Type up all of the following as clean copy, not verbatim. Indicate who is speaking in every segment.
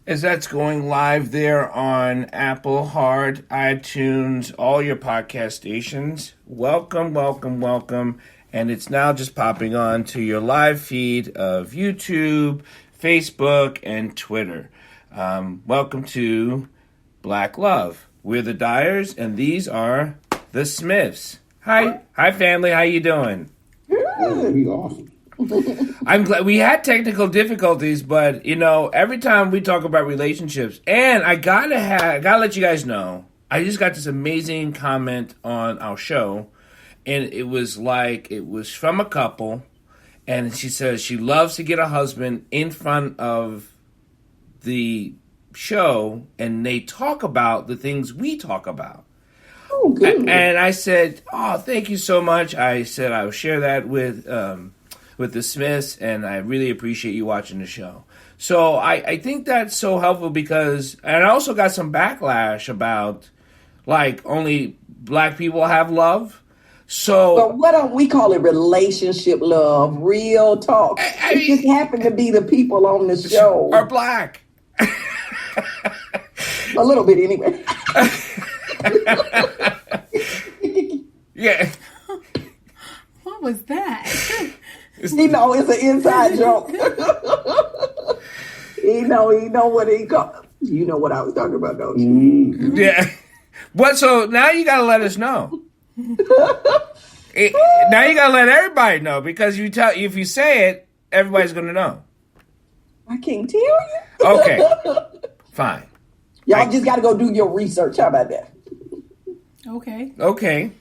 Speaker 1: as that's going live there on Apple, Heart, iTunes, all your podcast stations. Welcome, welcome, welcome. And it's now just popping on to your live feed of YouTube, Facebook, and Twitter. Welcome to Black Love. We're the Dyers, and these are the Smiths. Hi, family. How you doing?
Speaker 2: Good. He's awesome.
Speaker 1: I'm glad we had technical difficulties, but every time we talk about relationships, and I gotta let you guys know, I just got this amazing comment on our show, and it was from a couple, and she says she loves to get a husband in front of the show, and they talk about the things we talk about.
Speaker 2: Oh, good.
Speaker 1: And I said, "Oh, thank you so much." I said I will share that with the Smiths, and I really appreciate you watching the show. So I think that's so helpful because, and I also got some backlash about only black people have love. So,
Speaker 2: but why don't we call it relationship love? Real talk. It just happen to be the people on the show
Speaker 1: are black.
Speaker 2: A little bit anyway.
Speaker 1: Yeah.
Speaker 3: What was that?
Speaker 2: It's an inside joke. He know what he called. You know what I was talking about, don't you?
Speaker 1: Mm-hmm. Yeah. But so now you got to let us know. Now you got to let everybody know, because if you say it, everybody's going to know.
Speaker 2: I can't tell you.
Speaker 1: Okay. Fine.
Speaker 2: Y'all just got to go do your research. How about that?
Speaker 3: Okay.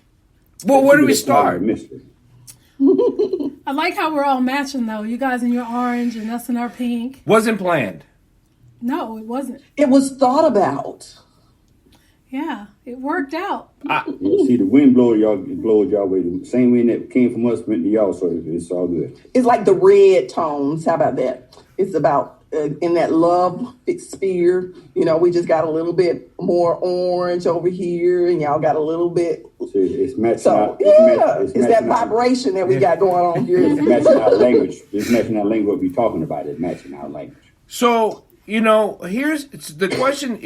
Speaker 1: Well, where do we start?
Speaker 3: I like how we're all matching, though. You guys in your orange and us in our pink.
Speaker 1: Wasn't planned.
Speaker 3: No, it wasn't.
Speaker 2: It was thought about.
Speaker 3: Yeah, it worked out.
Speaker 4: See, the wind blows y'all way. The same wind that came from us went to y'all, so it's all good.
Speaker 2: It's like the red tones. How about that? It's about in that love sphere. We just got a little bit more orange over here, and y'all got a little bit.
Speaker 4: So it's matching.
Speaker 2: So it's that vibration that we got going on here.
Speaker 4: It's matching our language. It's matching our language. What we're talking about is matching our language.
Speaker 1: So here's the question.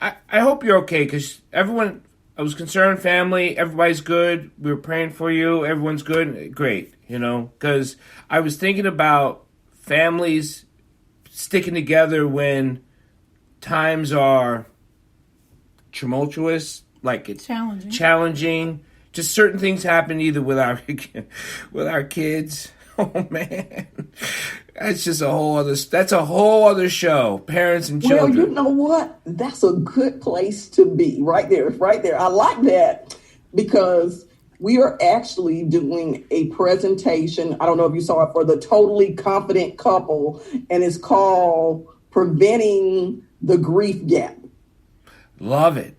Speaker 1: I hope you're okay, because everyone, I was concerned, family, everybody's good. We were praying for you. Everyone's good. Great, because I was thinking about families sticking together when times are tumultuous, like it's challenging. Just certain things happen either with our kids. Oh man, that's just a whole other show. Parents and children.
Speaker 2: Well, you know what? That's a good place to be right there. I like that, because we are actually doing a presentation. I don't know if you saw it, for the Totally Confident Couple, and it's called Preventing the Grief Gap.
Speaker 1: Love it.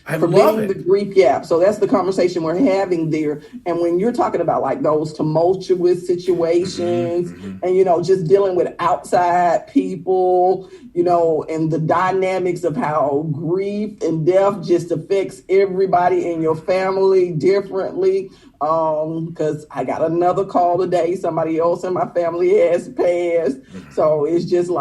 Speaker 2: Preventing the grief gap. So that's the conversation we're having there. And when you're talking about those tumultuous situations, and just dealing with outside people, and the dynamics of how grief and death just affects everybody in your family differently. Because I got another call today. Somebody else in my family has passed. So it's just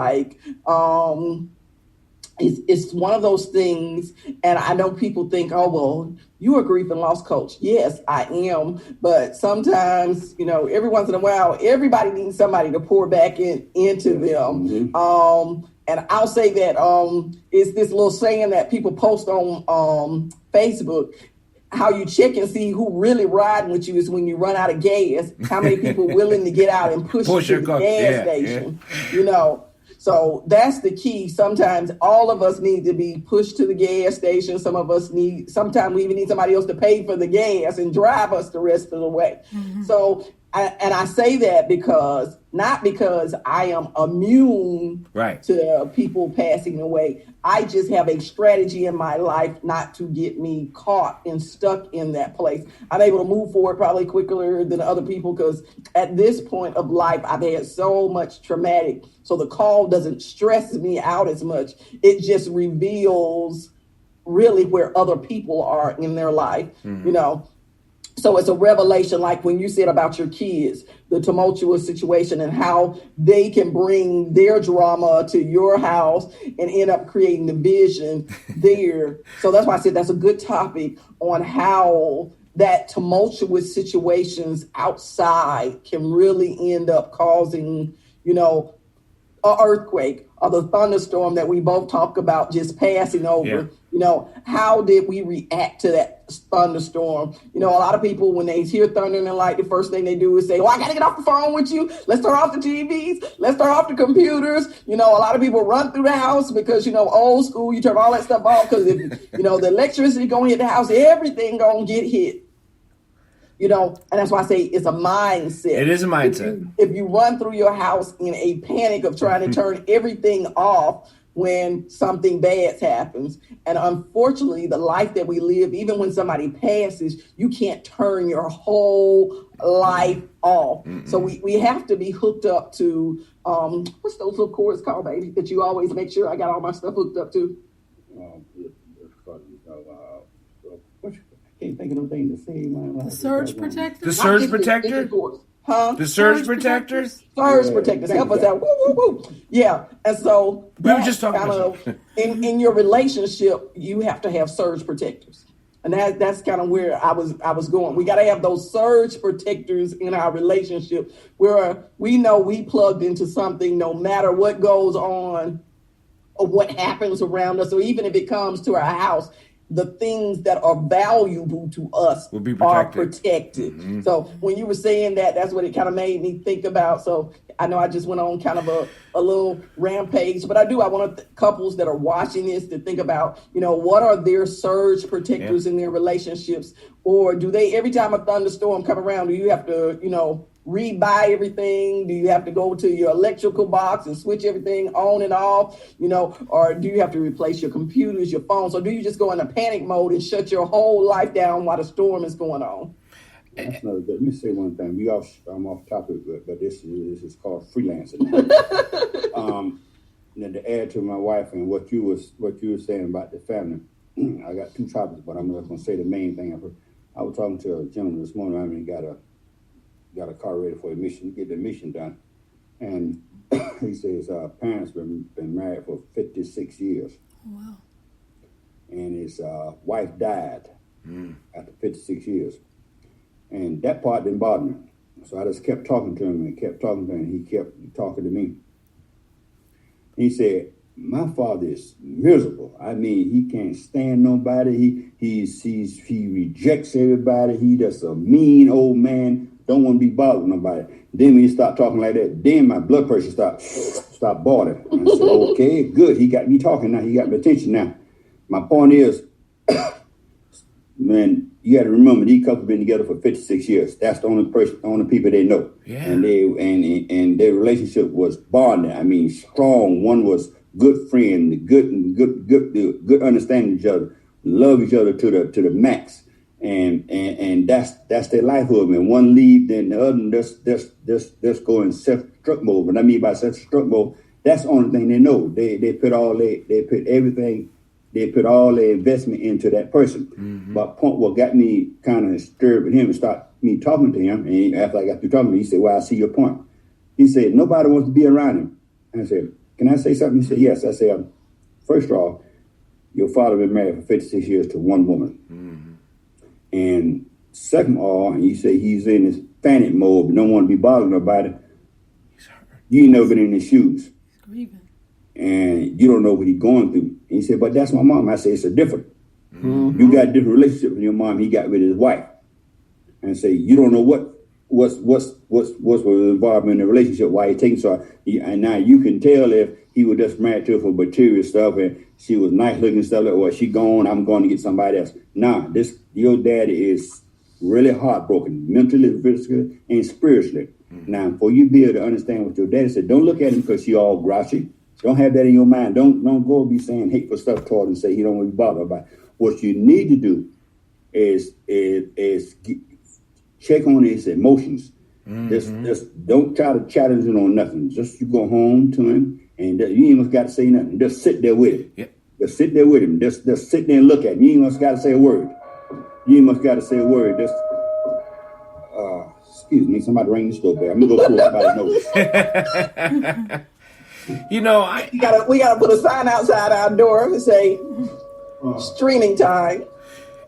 Speaker 2: it's one of those things, and I know people think, oh, well, you're a grief and loss coach. Yes, I am. But sometimes, every once in a while, everybody needs somebody to pour back into them. Mm-hmm. And I'll say that it's this little saying that people post on Facebook. How you check and see who really riding with you is when you run out of gas. How many people willing to get out and push you to the gas station, So that's the key. Sometimes all of us need to be pushed to the gas station. Sometimes we even need somebody else to pay for the gas and drive us the rest of the way. Mm-hmm. So, I say that not because I am immune to people passing away. I just have a strategy in my life not to get me caught and stuck in that place. I'm able to move forward probably quicker than other people, because at this point of life, I've had so much traumatic. So the call doesn't stress me out as much. It just reveals really where other people are in their life, So it's a revelation, like when you said about your kids, the tumultuous situation and how they can bring their drama to your house and end up creating division there. So that's why I said that's a good topic on how that tumultuous situations outside can really end up causing, an earthquake or the thunderstorm that we both talk about just passing over. How did we react to that thunderstorm? A lot of people, when they hear thunder and light, the first thing they do is say, I got to get off the phone with you. Let's turn off the TVs. Let's turn off the computers. A lot of people run through the house because, old school, you turn all that stuff off because, if, the electricity going to hit the house, everything going to get hit. And that's why I say it's a mindset.
Speaker 1: It is a mindset.
Speaker 2: If you run through your house in a panic of trying to turn everything off when something bad happens. And unfortunately, the life that we live, even when somebody passes, you can't turn your whole life off. Mm-mm. So we have to be hooked up to, what's those little cords called, baby, that you always make sure I got all my stuff hooked up to?
Speaker 4: Can't think of no thing to say.
Speaker 3: The surge protector?
Speaker 1: The surge protector?
Speaker 2: Huh?
Speaker 1: The surge protectors?
Speaker 2: Surge protectors. Help us out. Woo, woo, woo. Yeah. And so
Speaker 1: we were just talking about
Speaker 2: in your relationship, you have to have surge protectors. And that's kind of where I was going. We got to have those surge protectors in our relationship where we know we plugged into something no matter what goes on or what happens around us, or even if it comes to our house. The things that are valuable to us
Speaker 1: will be
Speaker 2: are protected.
Speaker 1: Mm-hmm.
Speaker 2: So when you were saying that, that's what it kind of made me think about. So I know I just went on kind of a little rampage, but I want couples that are watching this to think about, what are their surge protectors in their relationships? Or do they, every time a thunderstorm come around, do you have to, rebuy everything? Do you have to go to your electrical box and switch everything on and off, or do you have to replace your computers, your phones, or do you just go in a panic mode and shut your whole life down while the storm is going on?
Speaker 4: That's another good. Let me say one thing. I'm off topic, but this is called freelancing. And to add to my wife and what you were saying about the family, I got two topics, but I'm just going to say the main thing. I was talking to a gentleman this morning. Got a car ready for a mission, get the mission done. And he says parents been married for 56 years.
Speaker 3: Wow.
Speaker 4: And his wife died after 56 years. And that part didn't bother me. So I just kept talking to him and kept talking to him, and he kept talking to me. He said, my father is miserable. I mean, he can't stand nobody. He rejects everybody. He just a mean old man. Don't want to be bothered with nobody. Then when you start talking like that, then my blood pressure start boiling. I said, okay, good. He got me talking now. He got my attention now. My point is, man, you got to remember these couples been together for 56 years. That's the only people they know.
Speaker 1: Yeah.
Speaker 4: And their relationship was bonding. I mean, strong. One was good friend, good understanding each other, love each other to the max. And that's their livelihood, man. One leave, then the other just go in self-destruct mode. What I mean by self-destruct mode, that's the only thing they know. They put all their investment into that person. Mm-hmm. But what got me kind of stirred with him and start me talking to him, and after I got through talking to him, he said, well, I see your point. He said, nobody wants to be around him. And I said, can I say something? He said, yes. I said, first of all, your father been married for 56 years to one woman. Mm-hmm. And second of all, and you say he's in this panic mode, but don't want to be bothering nobody. You ain't never been in his shoes.
Speaker 3: He's grieving.
Speaker 4: And you don't know what he's going through. And he said, but that's my mom. I said, it's a different. Mm-hmm. You got a different relationship with your mom. He got with his wife. And say, you don't know what's involved in the relationship, why he taking so. And now you can tell if he was just married to her for material stuff and she was nice looking stuff like, well, she gone, I'm going to get somebody else. Nah, your daddy is really heartbroken, mentally, physically, and spiritually. Mm-hmm. Now, for you to be able to understand what your daddy said, don't look at him because she all grouchy. Don't have that in your mind. Don't go be saying hateful stuff toward him and say he don't want to be bothered about it. What you need to do is check on his emotions. Mm-hmm. Just don't try to challenge him on nothing. Just you go home to him and you ain't even got to say nothing. Just sit there with him. Yep. Just sit there with him. Just sit there and look at him. You ain't even got to say a word. You ain't got to say a word. Excuse me, somebody ring the doorbell. I'm gonna go through somebody's notes.
Speaker 1: You know,
Speaker 2: we gotta put a sign outside our door that say streaming time.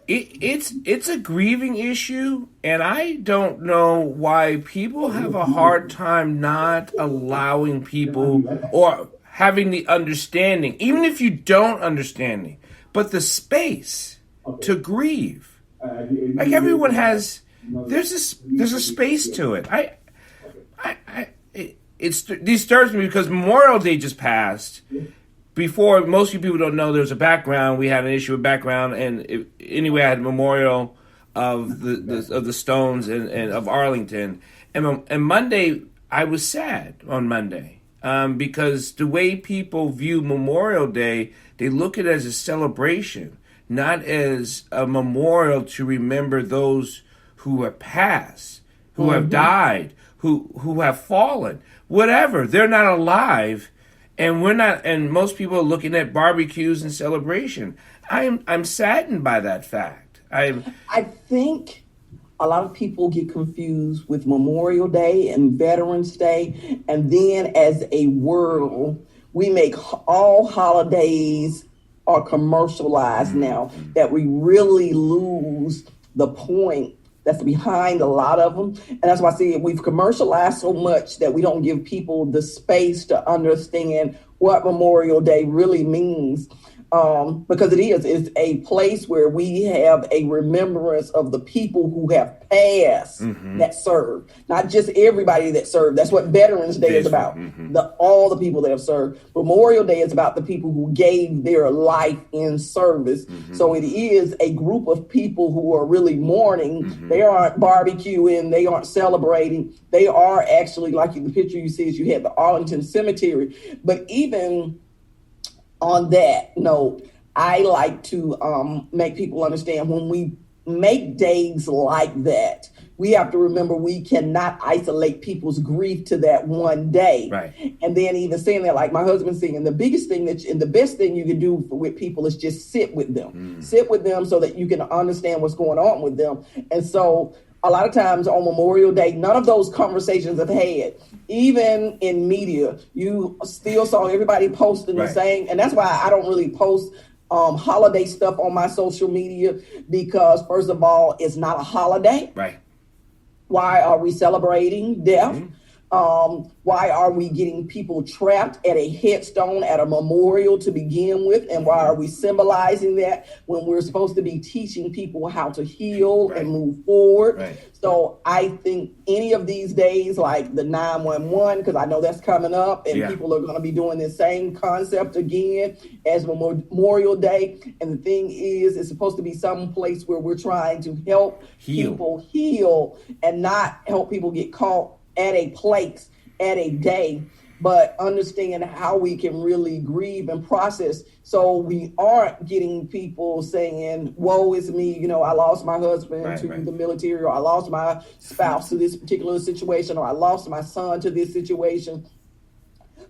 Speaker 1: It's a grieving issue, and I don't know why people have a hard time not allowing people or having the understanding, even if you don't understand it, but the space to grieve. Like everyone has, there's a space to it. It disturbs me because Memorial Day just passed. Before, most people don't know there's a background. We had an issue with background, and anyway, I had a memorial of the Stones and of Arlington. And Monday, I was sad on Monday because the way people view Memorial Day, they look at it as a celebration, not as a memorial to remember those who have passed, who have died, who have fallen, whatever. They're not alive. And we're not, and most people are looking at barbecues and celebration. I'm saddened by that fact.
Speaker 2: I think a lot of people get confused with Memorial Day and Veterans Day, and then as a world, we make all holidays are commercialized now, that we really lose the point that's behind a lot of them. And that's why I say we've commercialized so much that we don't give people the space to understand what Memorial Day really means. Because it's a place where we have a remembrance of the people who have passed that served, not just everybody that served. That's what Veterans Day is about. All the people that have served. Memorial Day is about the people who gave their life in service. So it is a group of people who are really mourning. They aren't barbecuing. They aren't celebrating. They are actually, like the picture you see, is you had the Arlington Cemetery. But even on that note, I like to make people understand when we make days like that, we have to remember we cannot isolate people's grief to that one day.
Speaker 1: Right.
Speaker 2: And then even saying that, like my husband's saying, the biggest thing and the best thing you can do with people is just sit with them. Sit with them so that you can understand what's going on with them. And so a lot of times on Memorial Day, none of those conversations have had. Even in media, you still saw everybody posting the same. And that's why I don't really post holiday stuff on my social media, because first of all, it's not a holiday.
Speaker 1: Right.
Speaker 2: Why are we celebrating death? Why are we getting people trapped at a headstone, at a memorial to begin with? And why are we symbolizing that when we're supposed to be teaching people how to heal and move forward?
Speaker 1: Right.
Speaker 2: So I think any of these days, like the 911, because I know that's coming up, and people are going to be doing the same concept again as Memorial Day. And the thing is, it's supposed to be some place where we're trying to help people heal and not help people get caught at a place, at a day, but understand how we can really grieve and process. So we aren't getting people saying, woe is me, I lost my husband to the military, or I lost my spouse to this particular situation, or I lost my son to this situation.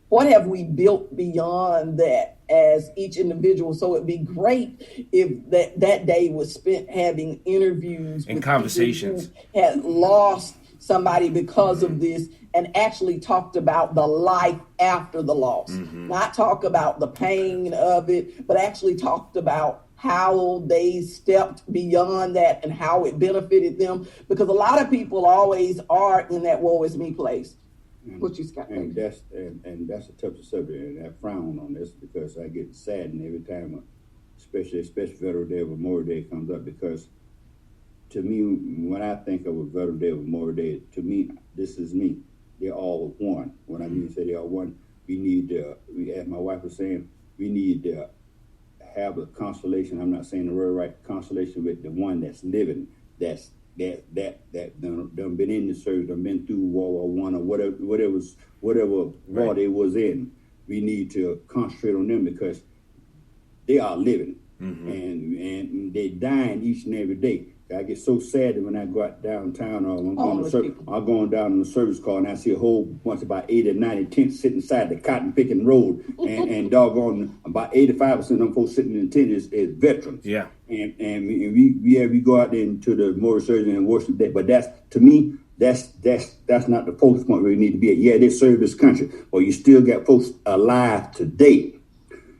Speaker 2: What have we built beyond that as each individual? So it'd be great if that day was spent having interviews
Speaker 1: and
Speaker 2: with
Speaker 1: conversations
Speaker 2: people who had lost somebody because of this, and actually talked about the life after the loss. Not talk about the pain of it, but actually talked about how they stepped beyond that and how it benefited them. Because a lot of people always are in that woe is me place. What you Scott?
Speaker 4: And that's a tough subject, and I frown on this because I get saddened every time, especially Veterans Day or Memorial Day comes up, because to me, when I think of a Veterans Day or Memorial Day, to me, this is me. They're all one. When I mean say they are one, we need as my wife was saying, we need to have a consolation. I'm not saying the word right. Consolation with the one that's living, that done been in the service, done been through World War I, or whatever war they was in. We need to concentrate on them because they are living, and they dying each and every day. I get so sad that when I go out downtown, or I'm going down on the service car, and I see a whole bunch, about 80 or 90 tents sitting inside the cotton picking road, and doggone about 85% of them folks sitting in the tent is veterans.
Speaker 1: Yeah.
Speaker 4: And we go out there into the memorial service and worship that. But that's, to me, That's not the focus point where we need to be at. Yeah, they serve this country, but you still got folks alive today,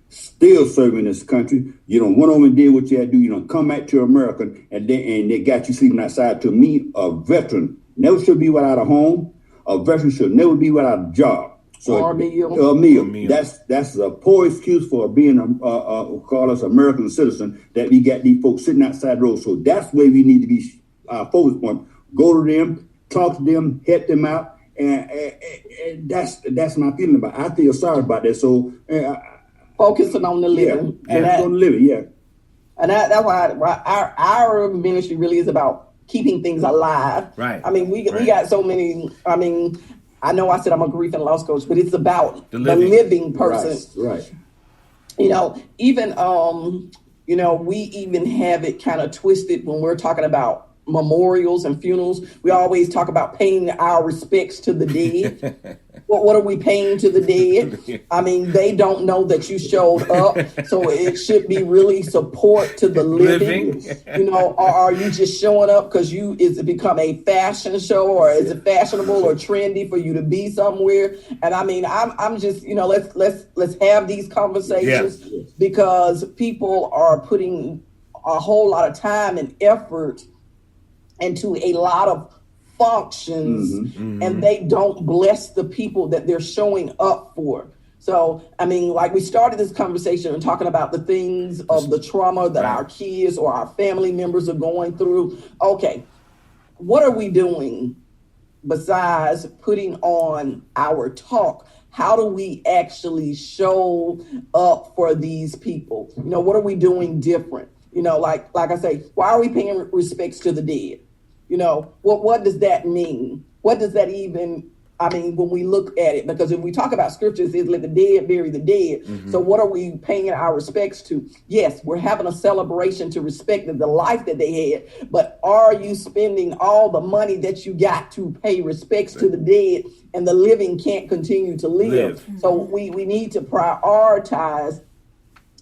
Speaker 4: still serving this country. You don't went over and did what you had to do. You don't come back to America, and they got you sleeping outside. To me, a veteran never should be without a home. A veteran should never be without a job. So
Speaker 2: or a meal.
Speaker 4: A meal. That's a poor excuse for being call us American citizen, that we got these folks sitting outside the road. So that's where we need to be focus point. Go to them, talk to them, help them out, and that's my feeling about it. I feel sorry about that. So
Speaker 2: focusing on the living.
Speaker 4: Yeah, and on the living, yeah.
Speaker 2: And that's why our ministry really is about keeping things alive.
Speaker 1: Right.
Speaker 2: I mean, we got so many. I mean, I know I said I'm a grief and loss coach, but it's about the living person.
Speaker 4: Right.
Speaker 2: You know, even we even have it kind of twisted when we're talking about memorials and funerals. We always talk about paying our respects to the dead. What are we paying to the dead? I mean, they don't know that you showed up, so it should be really support to the living. Or are you just showing up because is it become a fashion show, or is it fashionable or trendy for you to be somewhere? And I mean, I'm just let's have these conversations, because people are putting a whole lot of time and effort into a lot of functions, and they don't bless the people that they're showing up for. So, I mean, like, we started this conversation and talking about the things of the trauma that our kids or our family members are going through. Okay, what are we doing besides putting on our talk? How do we actually show up for these people? What are we doing different? Like I say, why are we paying respects to the dead? What does that mean? What does that even, when we look at it? Because if we talk about scriptures, it says, let the dead bury the dead. So what are we paying our respects to? Yes, we're having a celebration to respect the life that they had, but are you spending all the money that you got to pay respects to the dead, and the living can't continue to live? So we need to prioritize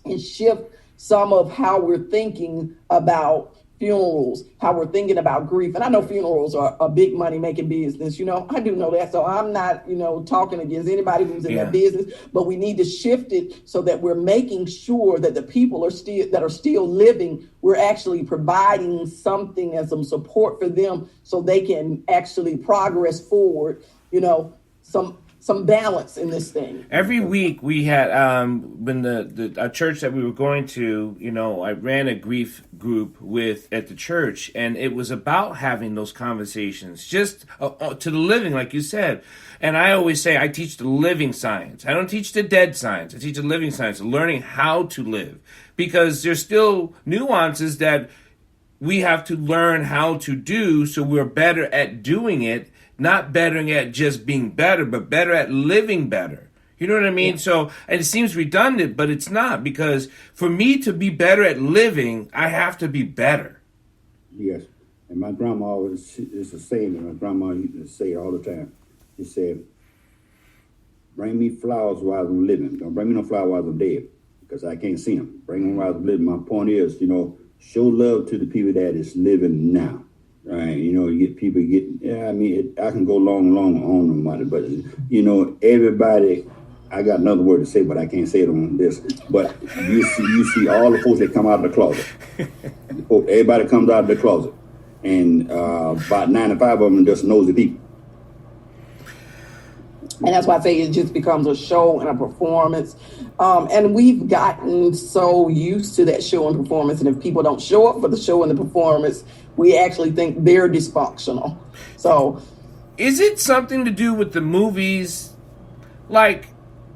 Speaker 2: and shift some of how we're thinking about funerals, how we're thinking about grief. And I know funerals are a big money making business. I do know that. So I'm not, talking against anybody who's in that business, but we need to shift it so that we're making sure that the people are still living, we're actually providing something and some support for them so they can actually progress forward, some balance in this thing.
Speaker 1: Every week we had, when a church that we were going to, I ran a grief group at the church, and it was about having those conversations, just to the living, like you said. And I always say I teach the living science. I don't teach the dead science. I teach the living science, learning how to live, because there's still nuances that we have to learn how to do so we're better at doing it. Not better at just being better, but better at living better. You know what I mean? Yeah. So, and it seems redundant, but it's not, because for me to be better at living, I have to be better.
Speaker 4: Yes. And my grandma always, it's the same, and my grandma used to say it all the time. She said, bring me flowers while I'm living. Don't bring me no flowers while I'm dead, because I can't see them. Bring them while I'm living. My point is, show love to the people that is living now. Right, you get people I can go long on about it, but everybody. I got another word to say, but I can't say it on this. But you see all the folks that come out of the closet. Everybody comes out of the closet, and about 95 of them just nosy people.
Speaker 2: And that's why I say it just becomes a show and a performance. And we've gotten so used to that show and performance. And if people don't show up for the show and the performance, we actually think they're dysfunctional. So,
Speaker 1: is it something to do with the movies? Like,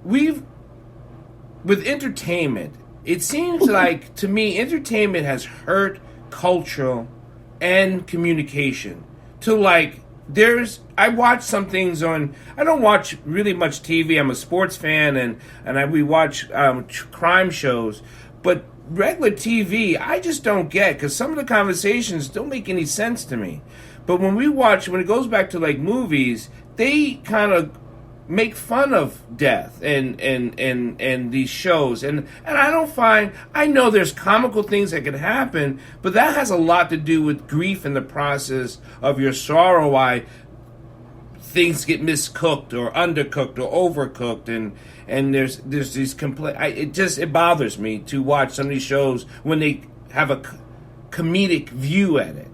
Speaker 1: with entertainment, it seems like, to me, entertainment has hurt culture and communication. I watch some things on. I don't watch really much TV. I'm a sports fan, and we watch crime shows. But regular TV, I just don't get, because some of the conversations don't make any sense to me. But when it goes back to like movies, they kind of make fun of death and these shows, and I know there's comical things that can happen, but that has a lot to do with grief and the process of your sorrow. Why things get miscooked or undercooked or overcooked, and there's these it bothers me to watch some of these shows when they have a comedic view at it.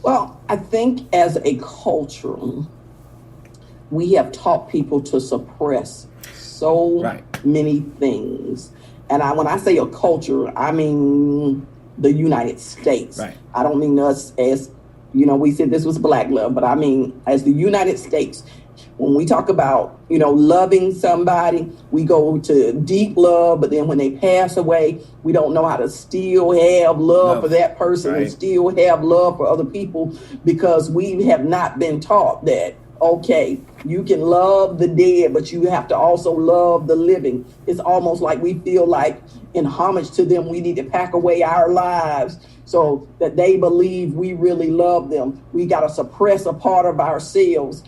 Speaker 2: Well, I think as a culture, we have taught people to suppress so many things. And when I say a culture, I mean the United States.
Speaker 1: Right.
Speaker 2: I don't mean us as, we said this was black love, but I mean as the United States. When we talk about, loving somebody, we go to deep love, but then when they pass away, we don't know how to still have love for that person and still have love for other people, because we have not been taught that, okay, you can love the dead, but you have to also love the living. It's almost like we feel like in homage to them, we need to pack away our lives so that they believe we really love them. We got to suppress a part of ourselves.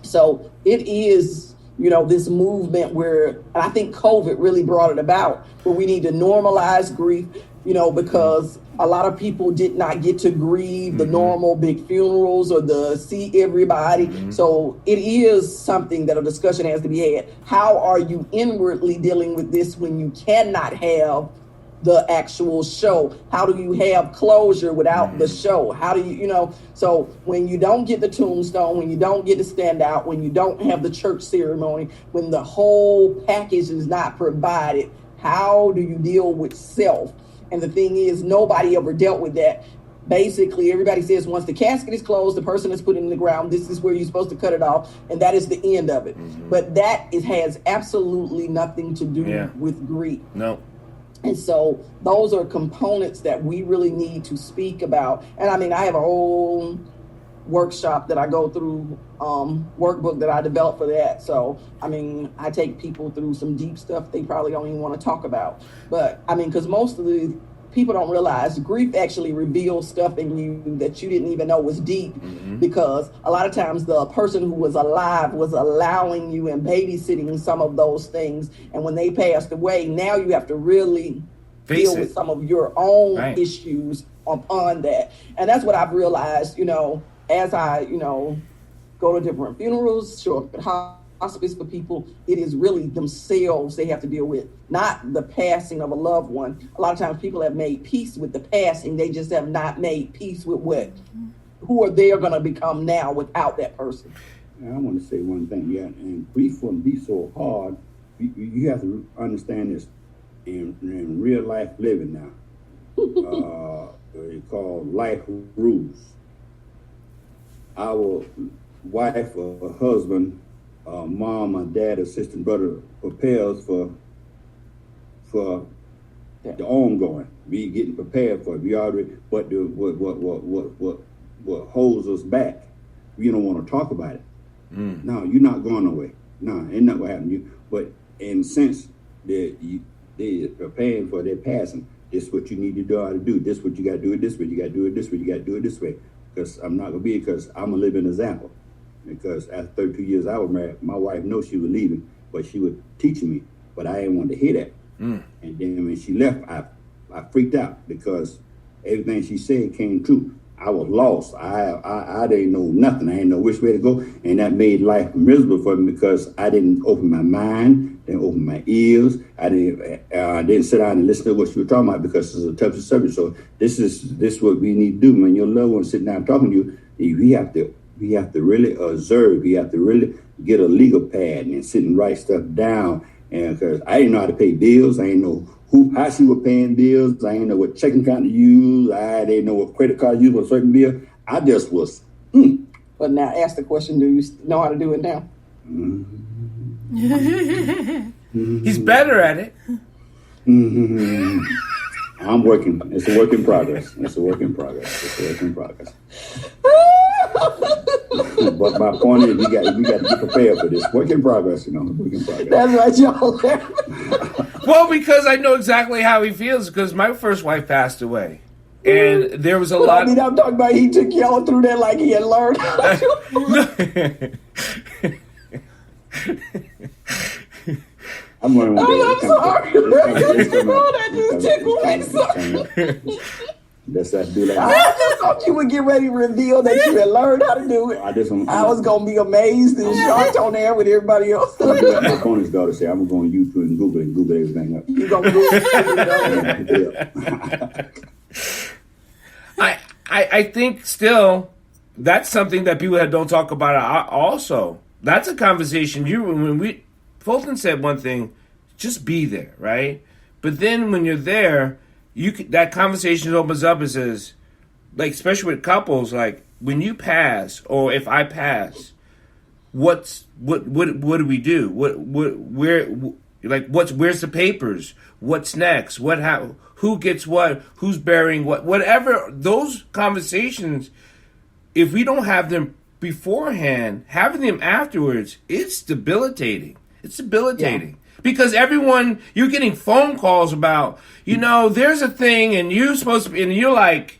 Speaker 2: So it is, this movement where, and I think COVID really brought it about, where we need to normalize grief, because a lot of people did not get to grieve the normal big funerals or the see everybody. So it is something that a discussion has to be had. How are you inwardly dealing with this when you cannot have the actual show? How do you have closure without the show? How do you, so when you don't get the tombstone, when you don't get to stand out, when you don't have the church ceremony, when the whole package is not provided, how do you deal with self? And the thing is, nobody ever dealt with that. Basically, everybody says once the casket is closed, the person is put in the ground, this is where you're supposed to cut it off, and that is the end of it. But that has absolutely nothing to do with grief.
Speaker 1: No.
Speaker 2: And so those are components that we really need to speak about. And I mean, I have a whole workshop that I go through, workbook that I developed for that. So, I mean, I take people through some deep stuff they probably don't even want to talk about. But I mean, because most of the people don't realize grief actually reveals stuff in you that you didn't even know was deep, because a lot of times the person who was alive was allowing you and babysitting some of those things. And when they passed away, now you have to really deal with some of your own issues upon that. And that's what I've realized, as I, go to different funerals, show up at hospice for people, it is really themselves they have to deal with, not the passing of a loved one. A lot of times people have made peace with the passing, they just have not made peace with who are they going to become now without that person.
Speaker 4: I want to say one thing, and grief wouldn't be so hard. You have to understand this in real life living now. It's called life rules. Our wife or husband, mom or dad or sister and brother prepares for the ongoing. We getting prepared for it. We already, but what holds us back, we don't want to talk about it. No, you're not going away. No, ain't not gonna happen to you. But in sense that they preparing for their passing, this is what you need to do how to do. This is what you got to do it this way. You got to do it this way. You got to do it this way. Because I'm not gonna be, because I'm a living example. Because after 32 years I was married, my wife knows she was leaving, but she was teaching me, but I didn't want to hear that. And then when she left, I freaked out, because everything she said came true. I was lost. I didn't know nothing. I didn't know which way to go, and that made life miserable for me, because I didn't open my mind, didn't open my ears. I didn't sit down and listen to what she was talking about, because it's a touchy subject. So this is what we need to do when your loved one sitting down talking to you. We have to really observe. We have to really get a legal pad and sit and write stuff down. And because I didn't know how to pay bills, I didn't know how she was paying bills. I didn't know what checking account to use. I didn't know what credit card to use for a certain bill. I just was.
Speaker 2: But now ask the question, do you know how to do it now?
Speaker 1: He's better at it.
Speaker 4: I'm working. It's a work in progress. But my point is, we got to get prepared for this. Work in progress, work in progress.
Speaker 2: That's right, y'all.
Speaker 1: Well, because I know exactly how he feels, because my first wife passed away. And there was a lot.
Speaker 2: I mean, I'm talking about he took y'all through that like he had learned.
Speaker 4: I'm sorry.
Speaker 2: That just tickled me.
Speaker 4: That's what I do. Like
Speaker 2: I just thought you would get ready to reveal that you had learned how to do it. I was gonna be amazed and shocked on there with everybody else.
Speaker 4: My bonus daughter said, "I'm going to YouTube and Google everything up."
Speaker 2: You gonna Google it?
Speaker 1: I think still that's something that people that don't talk about also. That's a conversation. Fulton said one thing, just be there, right? But then when you're there, that conversation opens up and says, like, especially with couples, like, when you pass or if I pass, what do we do? Where's the papers? What's next? Who gets what? Who's burying what? Whatever, those conversations, if we don't have them beforehand, having them afterwards, it's debilitating. It's debilitating. Yeah. Because you're getting phone calls about, there's a thing and you're supposed to be, and you're like,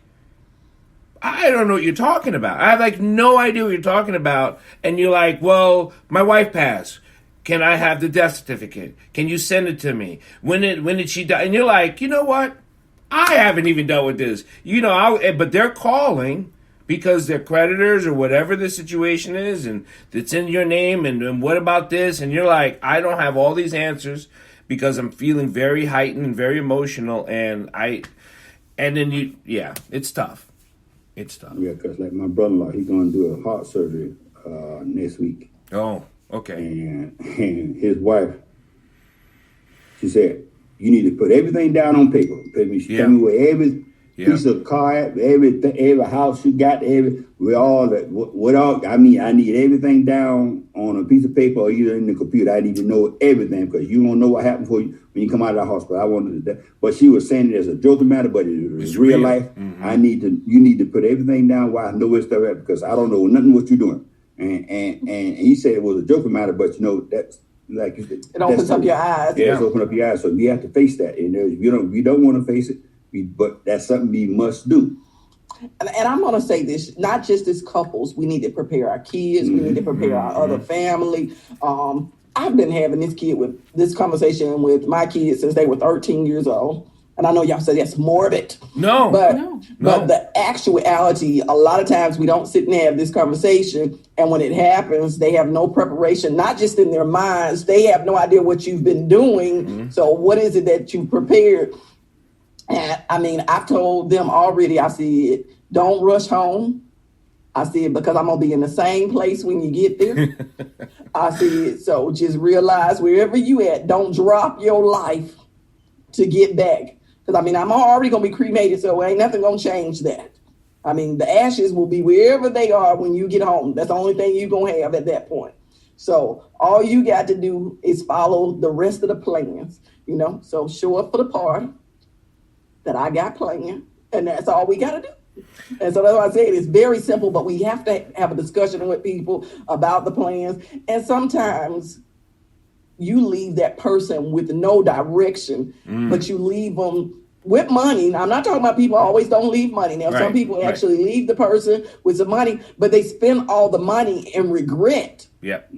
Speaker 1: I don't know what you're talking about. I have like no idea what you're talking about. And you're like, well, my wife passed. Can I have the death certificate? Can you send it to me? When did she die? And you're like, you know what? I haven't even dealt with this. But they're calling because they're creditors or whatever the situation is, and it's in your name, and what about this? And you're like, I don't have all these answers because I'm feeling very heightened and very emotional, it's tough. It's tough.
Speaker 4: Yeah, because like my brother-in-law, he's going to do a heart surgery next week.
Speaker 1: Oh, okay.
Speaker 4: And his wife, she said, you need to put everything down on paper. She told me where every piece of car, every house you got, I need everything down on a piece of paper or either in the computer. I need to know everything because you don't know what happened when you come out of the hospital. But she was saying it as a joking matter, but it's real life. Mm-hmm. You need to put everything down where I know where stuff at because I don't know nothing what you're doing. And he said it was a joking matter, but that's like it
Speaker 2: opens up your eyes.
Speaker 4: Yeah, it's open up your eyes. So we have to face that. And we don't want to face it. But that's something we must do.
Speaker 2: And I'm going to say this, not just as couples, we need to prepare our kids. We need to prepare our other family. I've been having this conversation with my kids since they were 13 years old. And I know y'all say that's morbid.
Speaker 1: No.
Speaker 2: But the actuality, a lot of times we don't sit and have this conversation. And when it happens, they have no preparation, not just in their minds. They have no idea what you've been doing. Mm-hmm. So what is it that you prepared? And I've told them already, I said, don't rush home. I said, because I'm going to be in the same place when you get there. I said, so just realize wherever you at, don't drop your life to get back. Because, I'm already going to be cremated, so ain't nothing going to change that. The ashes will be wherever they are when you get home. That's the only thing you're going to have at that point. So all you got to do is follow the rest of the plans, So show up for the party that I got planned, and that's all we got to do. And so that's why I say it's very simple, but we have to have a discussion with people about the plans. And sometimes you leave that person with no direction, but you leave them with money. Now, I'm not talking about people always don't leave money. Now, some people actually leave the person with some money, but they spend all the money in regret.
Speaker 1: Yep.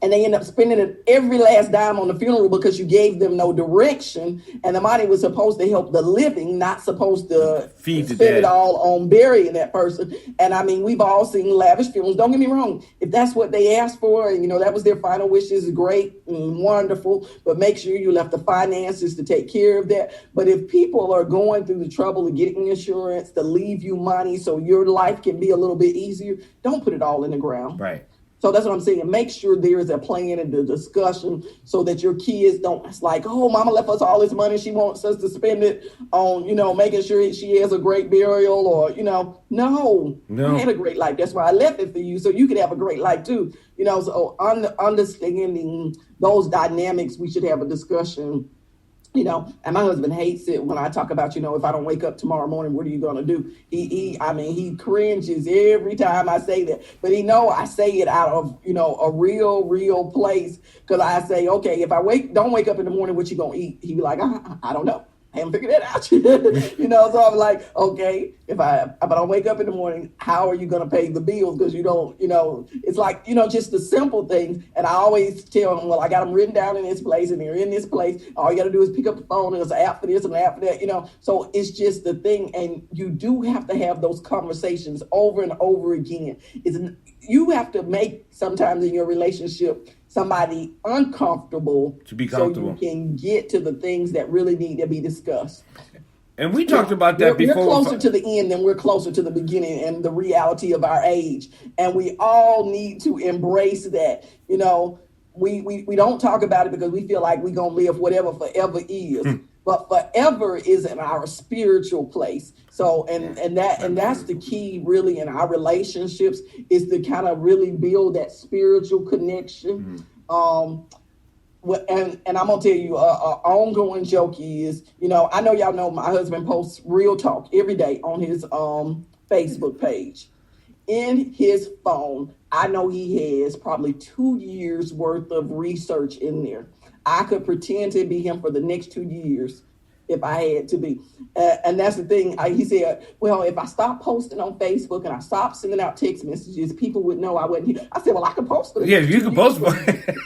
Speaker 2: And they end up spending it every last dime on the funeral because you gave them no direction. And the money was supposed to help the living, not supposed to
Speaker 1: spend
Speaker 2: it all on burying that person. And we've all seen lavish funerals. Don't get me wrong. If that's what they asked for, and that was their final wishes, great and wonderful. But make sure you left the finances to take care of that. But if people are going through the trouble of getting insurance to leave you money so your life can be a little bit easier, don't put it all in the ground.
Speaker 1: Right.
Speaker 2: So that's what I'm saying. Make sure there is a plan and the discussion so that your kids don't, it's like, oh, mama left us all this money. She wants us to spend it on, making sure she has a great burial or, no, I had a great life. That's why I left it for you. So you could have a great life too. So understanding those dynamics, we should have a discussion. And my husband hates it when I talk about, if I don't wake up tomorrow morning, what are you going to do? He cringes every time I say that. But I say it out of, a real place. Because I say, okay, if I don't wake up in the morning, what you going to eat? He be like, I don't know. I haven't figured that out yet. So I'm like, okay, if I don't wake up in the morning, how are you going to pay the bills? Because you don't, it's like, just the simple things. And I always tell them, well, I got them written down in this place and they're in this place. All you got to do is pick up the phone and there's an app for this and an app for that, So it's just the thing. And you do have to have those conversations over and over again. You have to make sometimes in your relationship somebody uncomfortable
Speaker 1: to be comfortable,
Speaker 2: so you can get to the things that really need to be discussed.
Speaker 1: And we talked about that before.
Speaker 2: We're closer to the end than we're closer to the beginning and the reality of our age. And we all need to embrace that. We don't talk about it because we feel like we're going to live whatever forever is. But forever is in our spiritual place. So, and that's the key really in our relationships, is to kind of really build that spiritual connection. And I'm gonna tell you, a ongoing joke is, I know y'all know my husband posts real talk every day on his Facebook page. In his phone, I know he has probably 2 years worth of research in there. I could pretend to be him for the next 2 years if I had to be. And that's the thing. He said, well, if I stop posting on Facebook and I stop sending out text messages, people would know I wasn't here. I said, well, I can post for them.
Speaker 1: Yeah, you can post for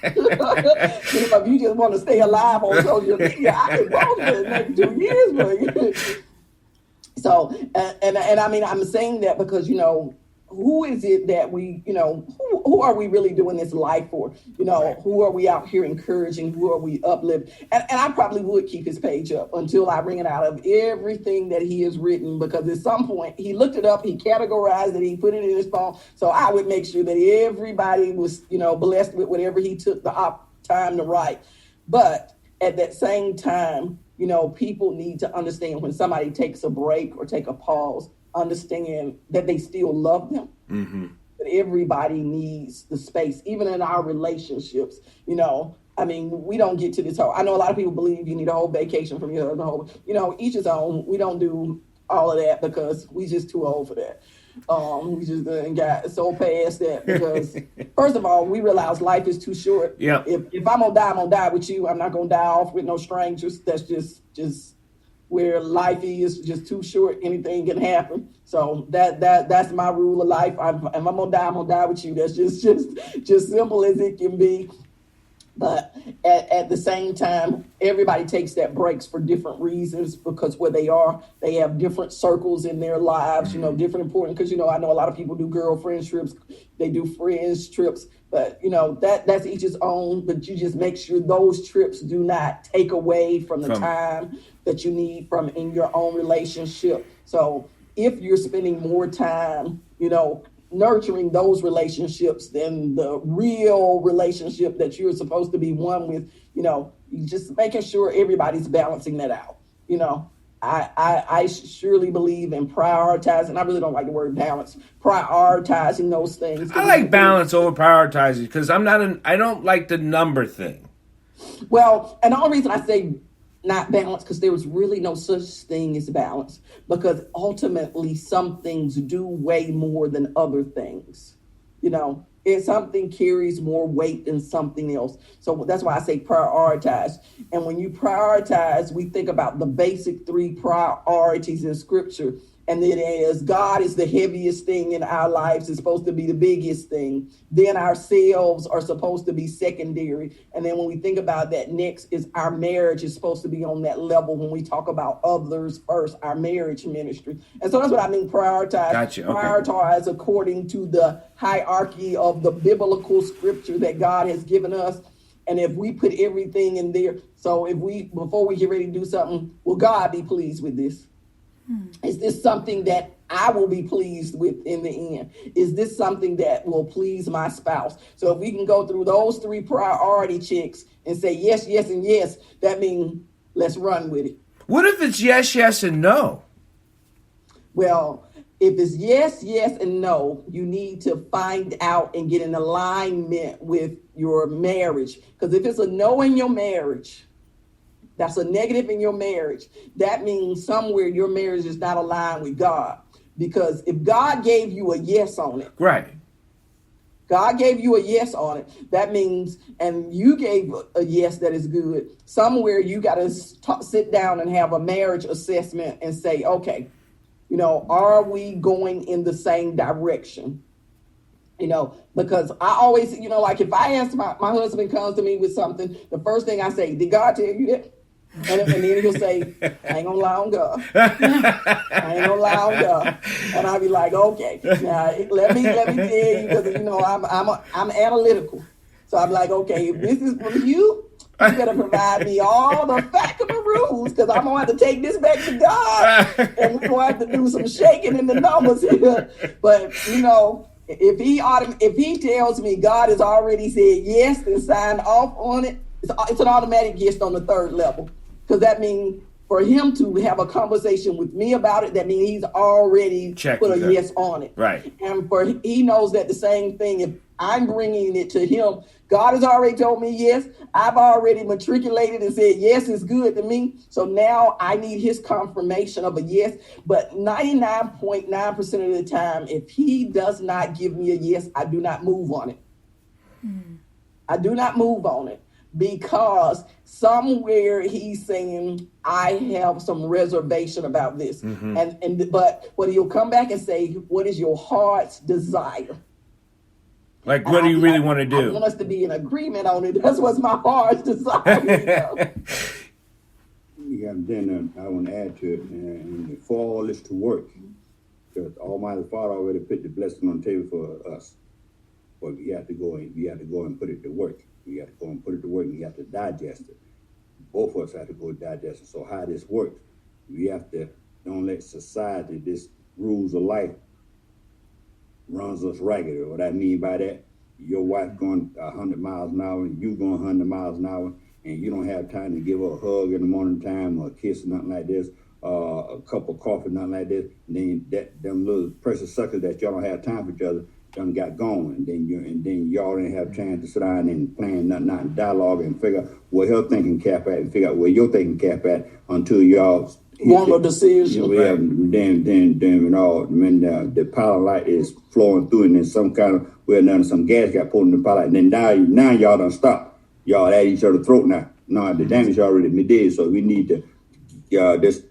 Speaker 2: If you just want to stay alive on social media, I can post for the next 2 years. But so, and I mean, I'm saying that because, who is it that we, who are we really doing this life for? Who are we out here encouraging? Who are we uplifting? And I probably would keep his page up until I bring it out of everything that he has written, because at some point he looked it up, he categorized it, he put it in his phone. So I would make sure that everybody was, blessed with whatever he took the time to write. But at that same time, people need to understand when somebody takes a break or take a pause, understand that they still love them. But everybody needs the space, even in our relationships. I mean, we don't get to this whole, I know a lot of people believe you need a whole vacation from your husband. Each his own. We don't do all of that because we just too old for that. We just got so past that because first of all, we realize life is too short.
Speaker 1: Yeah.
Speaker 2: If I'm gonna die with you. I'm not gonna die off with no strangers. That's just where life is, just too short. Anything can happen. So that's my rule of life. If I'm gonna die, I'm gonna die with you. That's just simple as it can be. But at the same time, everybody takes that breaks for different reasons, because where they are, they have different circles in their lives, different important. Because, I know a lot of people do girlfriend trips, they do friends trips, but, that's each his own. But you just make sure those trips do not take away from the time that you need from in your own relationship. So if you're spending more time, nurturing those relationships than the real relationship that you're supposed to be one with, just making sure everybody's balancing that out. I surely believe in prioritizing. I really don't like the word balance. Prioritizing those things.
Speaker 1: I like balance over prioritizing because I don't like the number thing.
Speaker 2: Well, and the only reason I say not balance, because there was really no such thing as balance, because ultimately some things do weigh more than other things. If something carries more weight than something else. So that's why I say prioritize. And when you prioritize, we think about the basic 3 priorities in scripture. And then as God is the heaviest thing in our lives, is supposed to be the biggest thing. Then ourselves are supposed to be secondary. And then when we think about that, next is our marriage is supposed to be on that level when we talk about others first, our marriage ministry. And so that's what I mean, prioritize.
Speaker 1: Gotcha. Okay.
Speaker 2: Prioritize according to the hierarchy of the biblical scripture that God has given us. And if we put everything in there, so before we get ready to do something, will God be pleased with this? Is this something that I will be pleased with in the end? Is this something that will please my spouse? So if we can go through those 3 priority checks and say yes, yes, and yes, that means let's run with it.
Speaker 1: What if it's yes, yes, and no?
Speaker 2: Well, if it's yes, yes, and no, you need to find out and get in alignment with your marriage. Because if it's a no in your marriage, that's a negative in your marriage. That means somewhere your marriage is not aligned with God. Because if God gave you a yes on it,
Speaker 1: right,
Speaker 2: God gave you a yes on it. That means, and you gave a yes that is good. Somewhere you got to sit down and have a marriage assessment and say, okay, are we going in the same direction? Because I always, like if I ask my husband comes to me with something, the first thing I say, did God tell you that? And then he'll say, I ain't gonna lie on God. I ain't gonna lie on God. And I'll be like, okay, now let me tell you, because I'm analytical. So I'm like, okay, if this is from you better provide me all the fact of the rules, because I'm gonna have to take this back to God, and we're gonna have to do some shaking in the numbers here. But if he tells me God has already said yes and signed off on it, it's an automatic yes on the third level. Because that means for him to have a conversation with me about it, that means he's already put a yes on it.
Speaker 1: Right.
Speaker 2: And he knows that the same thing, if I'm bringing it to him, God has already told me yes. I've already matriculated and said yes is good to me. So now I need his confirmation of a yes. But 99.9% of the time, if he does not give me a yes, I do not move on it. I do not move on it. Because somewhere he's saying, I have some reservation about this. But he'll come back and say, what is your heart's desire?
Speaker 1: Like, what do you really want to do?
Speaker 2: I want us to be in agreement on it. That's what's my heart's desire.
Speaker 4: Then I want to add to it, and for all this to work, because Almighty Father already put the blessing on the table for us. But we have to go and put it to work. We have to go and put it to work, and you have to digest it. Both of us have to go digest it. So how this works, we have to don't let society, this rules of life, runs us ragged. What I mean by that, your wife going 100 miles an hour, and you going 100 miles an hour, and you don't have time to give her a hug in the morning time or a kiss or nothing like this, a cup of coffee, nothing like this. And then them little precious suckers that y'all don't have time for each other done got going, and then y'all didn't have time to sit down and plan nothing dialogue and figure out where her thinking cap at and figure out where your thinking cap at until y'all
Speaker 2: want a decision.
Speaker 4: Then when the power light is flowing through, and then some gas got pulled in the power light, and then now y'all done stop. Y'all at each other's throat now. No, the damage already been did, so we need to this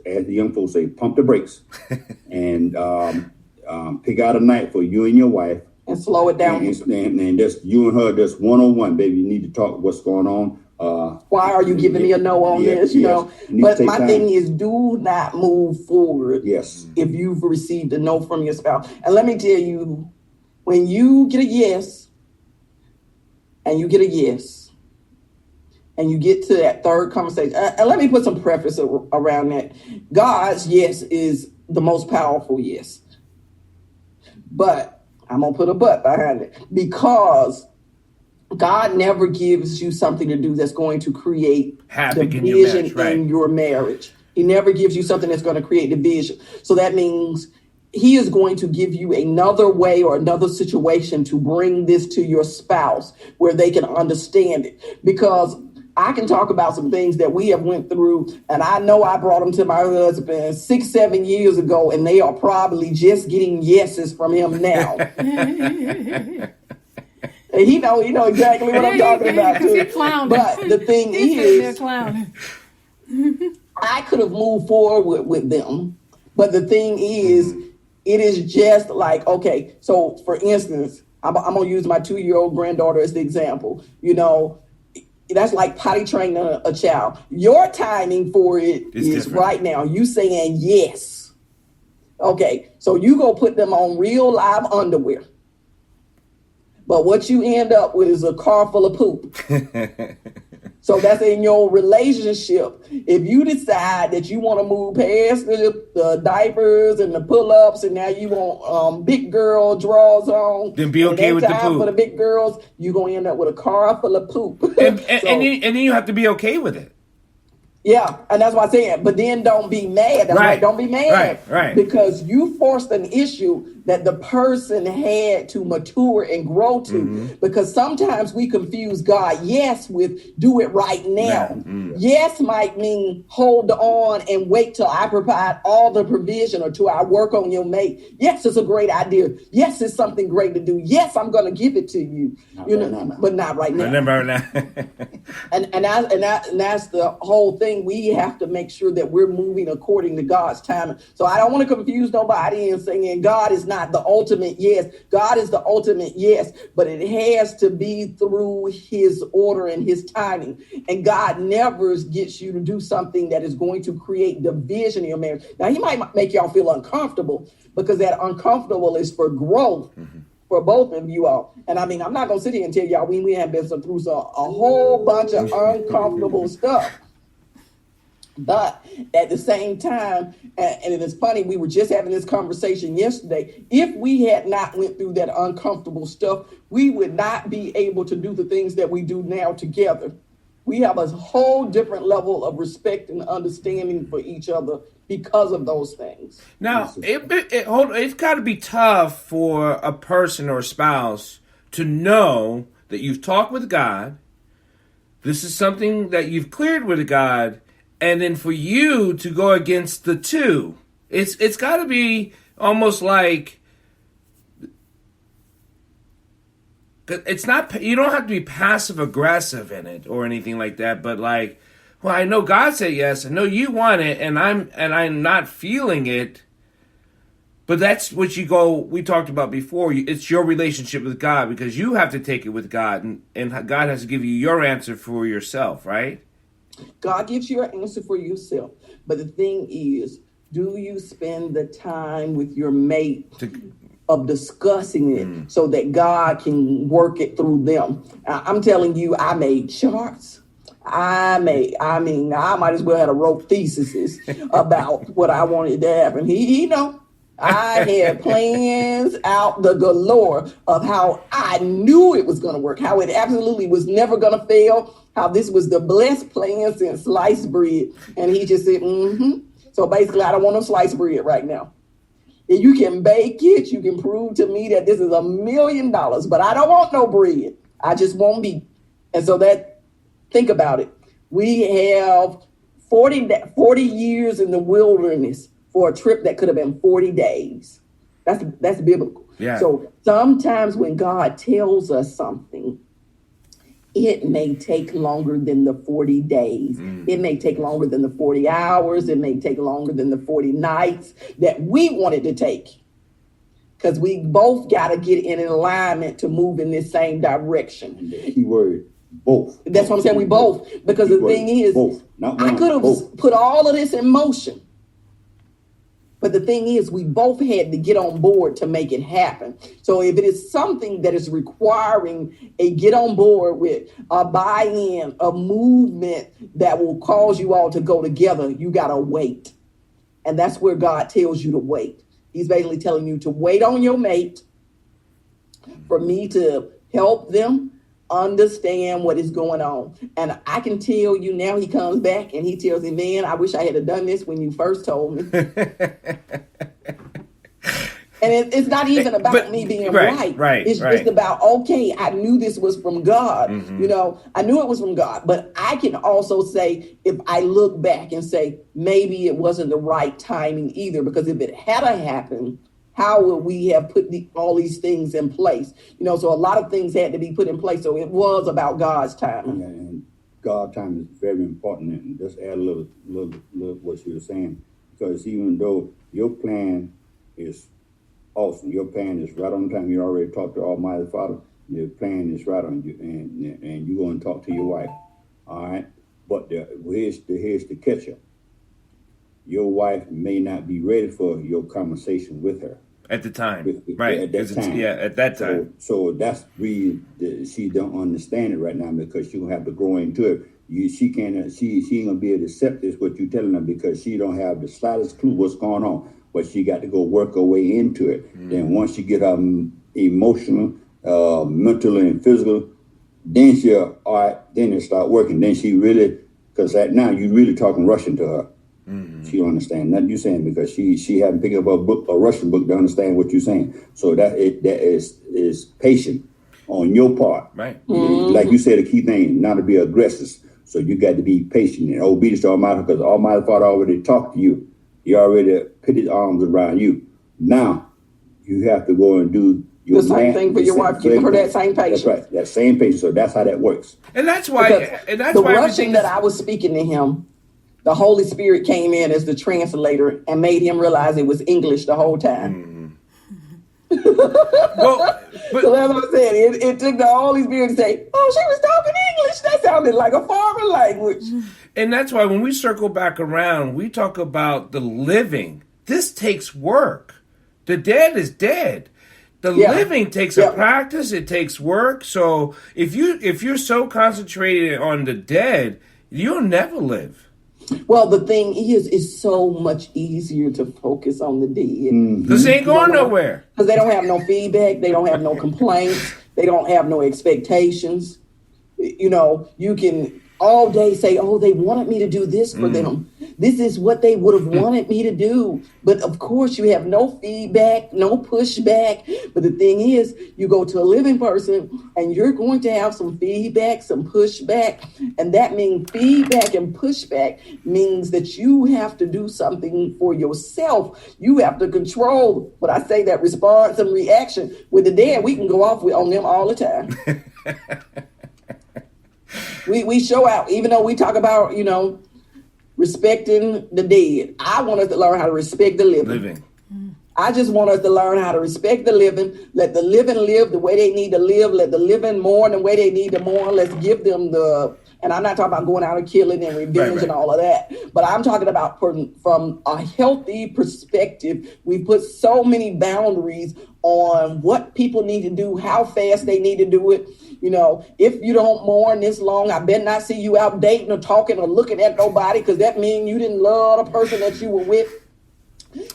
Speaker 4: as the young folks say, pump the brakes and pick out a night for you and your wife
Speaker 2: and slow it down.
Speaker 4: And just you and her, just one-on-one, baby. You need to talk what's going on.
Speaker 2: Why are you giving me a no on this? But my thing is, do not move forward.
Speaker 4: Yes.
Speaker 2: If you've received a no from your spouse. And let me tell you, when you get a yes, and you get a yes, and you get to that third conversation, and let me put some preface around that. God's yes is the most powerful yes. But I'm going to put a but behind it, because God never gives you something to do that's going to create division in your marriage. He never gives you something that's going to create division. So that means he is going to give you another way or another situation to bring this to your spouse where they can understand it. Because I can talk about some things that we have went through, and I know I brought them to my husband 6-7 years ago, and they are probably just getting yeses from him now. And he know exactly what I'm talking about too. But the thing is, I could have moved forward with them. But the thing is, it is just like, okay, so for instance, I'm going to use my 2-year-old granddaughter as the example. That's like potty training a child. Your timing for it is different. Right now. You saying yes. Okay, so you go put them on real live underwear. But what you end up with is a car full of poop. So that's in your relationship. If you decide that you want to move past the diapers and the pull-ups, and now you want big girl drawers on,
Speaker 1: then be okay with the poop.
Speaker 2: For the big girls, you're going to end up with a car full of poop.
Speaker 1: And then you have to be okay with it.
Speaker 2: Yeah, and that's why I said, but then don't be mad. That's right. Don't be mad.
Speaker 1: Right.
Speaker 2: Because you forced an issue that the person had to mature and grow to. Because sometimes we confuse God, yes, with do it right now. Yes might mean hold on and wait till I provide all the provision or till I work on your mate. Yes, it's a great idea. Yes, it's something great to do. Yes, I'm going to give it to you. But not right now. And that's the whole thing. We have to make sure that we're moving according to God's timing. So I don't want to confuse nobody in saying God is not the ultimate yes. God is the ultimate yes, but it has to be through his order and his timing. And God never gets you to do something that is going to create division in your marriage. Now, he might make y'all feel uncomfortable because that uncomfortable is for growth. For both of you all. And I mean, I'm not going to sit here and tell y'all we have been through a whole bunch of uncomfortable stuff. But at the same time, and it is funny, we were just having this conversation yesterday. If we had not went through that uncomfortable stuff, we would not be able to do the things that we do now together. We have a whole different level of respect and understanding for each other because of those things.
Speaker 1: Now, it's got to be tough for a person or a spouse to know that you've talked with God. This is something that you've cleared with God. And then for you to go against the two, it's got to be almost like it's not. You don't have to be passive aggressive in it or anything like that. But like, well, I know God said yes. I know you want it, and I'm not feeling it. But that's what we talked about before. It's your relationship with God because you have to take it with God, and God has to give you your answer for yourself, right?
Speaker 2: God gives you an answer for yourself. But the thing is, do you spend the time with your mate of discussing it so that God can work it through them? I'm telling you, I made charts. I might as well have wrote theses about what I wanted to happen. He know. I had plans out the galore of how I knew it was going to work, how it absolutely was never going to fail, how this was the blessed plan since sliced bread. And he just said, So basically, I don't want no sliced bread right now. If you can bake it, you can prove to me that this is $1 million, but I don't want no bread. I just want meat. And so think about it. We have 40 years in the wilderness for a trip that could have been 40 days. That's biblical.
Speaker 1: Yeah.
Speaker 2: So sometimes when God tells us something, it may take longer than the 40 days. It may take longer than the 40 hours. It may take longer than the 40 nights that we wanted to take. Because we both got to get in alignment to move in this same direction.
Speaker 4: And the key word, both.
Speaker 2: That's what I'm saying, we both. Because the thing is,
Speaker 4: both. Not one,
Speaker 2: I could have put all of this in motion. But the thing is, we both had to get on board to make it happen. So if it is something that is requiring a get on board with, a buy-in, a movement that will cause you all to go together, you got to wait. And that's where God tells you to wait. He's basically telling you to wait on your mate for me to help them understand what is going on. And I can tell you now, he comes back and he tells me, man, I wish I had done this when you first told me. And it's not even about me being right. It's just about, okay, I knew this was from God. You know, I knew it was from God. But I can also say, if I look back and say, maybe it wasn't the right timing either, because if it had happened, how would we have put all these things in place? You know, so a lot of things had to be put in place. So it was about God's timing.
Speaker 4: Yeah, and God's time is very important. And just add a little what you were saying, because even though your plan is awesome, your plan is right on time. You already talked to Almighty Father. Your plan is right on you, and you're going to talk to your wife. All right, but here's the catch-up. Your wife may not be ready for your conversation with her.
Speaker 1: At the time, right?
Speaker 4: At that time.
Speaker 1: At that time.
Speaker 4: So that's really she don't understand it right now, because she gonna have to grow into it. She ain't gonna be able to accept this what you're telling her, because she don't have the slightest clue what's going on. But she got to go work her way into it. Then once she get her emotional, mental, and physical, then she'll all right. Then it start working. Then she really because now you're really talking Russian to her. She don't understand nothing you're saying because she haven't picked up a Russian book to understand what you're saying. So that is patient on your part.
Speaker 1: Right.
Speaker 4: Like you said, a key thing, not to be aggressive. So you got to be patient and obedient to Almighty because Almighty Father already talked to you. He already put his arms around you. Now you have to go and do your
Speaker 2: the same thing for your wife. Give her that same patience.
Speaker 4: That's right. That same patience. So that's how that works.
Speaker 1: And that's why.
Speaker 2: The Russian that I was speaking to him, the Holy Spirit came in as the translator and made him realize it was English the whole time.
Speaker 1: Well, but,
Speaker 2: so that's what I said. It took the Holy Spirit to say, "Oh, she was talking English. That sounded like a foreign language."
Speaker 1: and that's why when we circle back around, we talk about the living. This takes work. The dead is dead. The living takes a practice. It takes work. So if you're so concentrated on the dead, you'll never live.
Speaker 2: Well, the thing is, it's so much easier to focus on the dead.
Speaker 1: Because they ain't going nowhere.
Speaker 2: Because they don't have no feedback. They don't have no complaints. They don't have no expectations. You know, you can all day say, oh, they wanted me to do this for them. This is what they would have wanted me to do. But of course, you have no feedback, no pushback. But the thing is, you go to a living person and you're going to have some feedback, some pushback. And that means feedback and pushback means that you have to do something for yourself. You have to control, but I say that response and reaction. With the dead, we can go off on them all the time. We show out, even though we talk about, you know, respecting the dead. I want us to learn how to respect the living. I just want us to learn how to respect the living. Let the living live the way they need to live. Let the living mourn the way they need to mourn. Let's give them and I'm not talking about going out and killing and revenge and all of that, but I'm talking about from a healthy perspective. We put so many boundaries on what people need to do, how fast they need to do it. You know, if you don't mourn this long, I better not see you out dating or talking or looking at nobody, because that means you didn't love the person that you were with.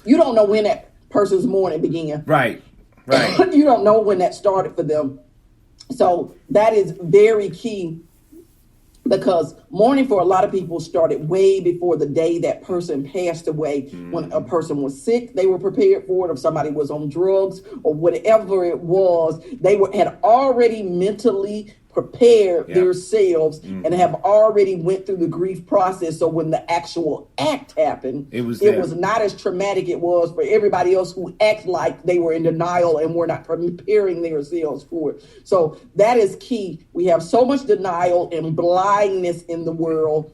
Speaker 2: You don't know when that person's mourning began.
Speaker 1: Right.
Speaker 2: You don't know when that started for them. So that is very key, because mourning for a lot of people started way before the day that person passed away. When a person was sick, they were prepared for it. If somebody was on drugs or whatever it was, they had already mentally prepared themselves and have already went through the grief process. So when the actual act happened, it was not as traumatic it was for everybody else who act like they were in denial and were not preparing themselves for it. So that is key. We have so much denial and blindness in the world